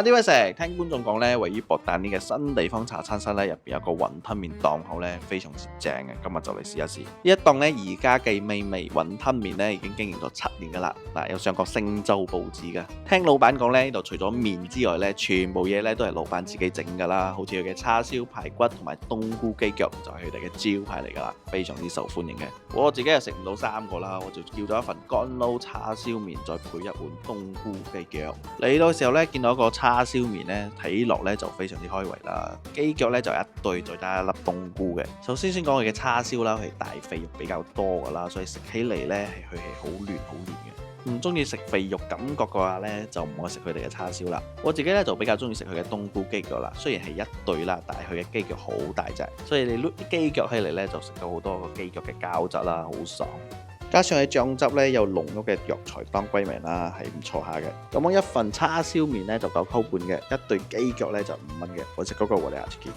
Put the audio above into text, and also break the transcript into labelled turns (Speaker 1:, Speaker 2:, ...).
Speaker 1: 呢位食，聽觀眾講咧，位於博大呢嘅新地方茶餐室咧，入邊有個雲吞麵檔口咧，非常之正嘅。今日就嚟試一試呢一檔咧，而家記美味雲吞麵咧，已經經營咗7年噶啦。嗱，有上過星洲報紙嘅。聽老闆講咧，呢度除咗麵之外咧，全部嘢咧都係老闆自己整噶啦。好似佢嘅叉燒排骨同埋冬菇雞腳就係佢哋嘅招牌嚟噶啦，非常之受歡迎嘅。我自己又食唔到3個啦，我就叫咗一份乾撈叉燒麵，再配一碗冬菇雞腳。嚟到時候咧，見到一個叉燒麵咧，睇落咧就非常之開胃啦。雞腳咧就一對，再加一粒冬菇嘅。首先講佢嘅叉燒啦，佢係大肥肉比較多噶啦，所以食起嚟咧佢係好嫩好嫩嘅。唔中意食肥肉感覺嘅話咧，就唔好食佢哋嘅叉燒啦。我自己咧就比較中意食佢嘅冬菇雞腳啦。雖然係一對啦，但係佢嘅雞腳好大隻，所以你碌啲雞腳起嚟咧就食到好多個雞腳嘅膠質啦，好爽。加上佢醬汁咧有濃郁嘅藥材當歸味啦，係唔錯下嘅。咁我一份叉燒麵咧就9溝半嘅，一對雞腳咧就5蚊嘅。我食嗰個我哋下次見。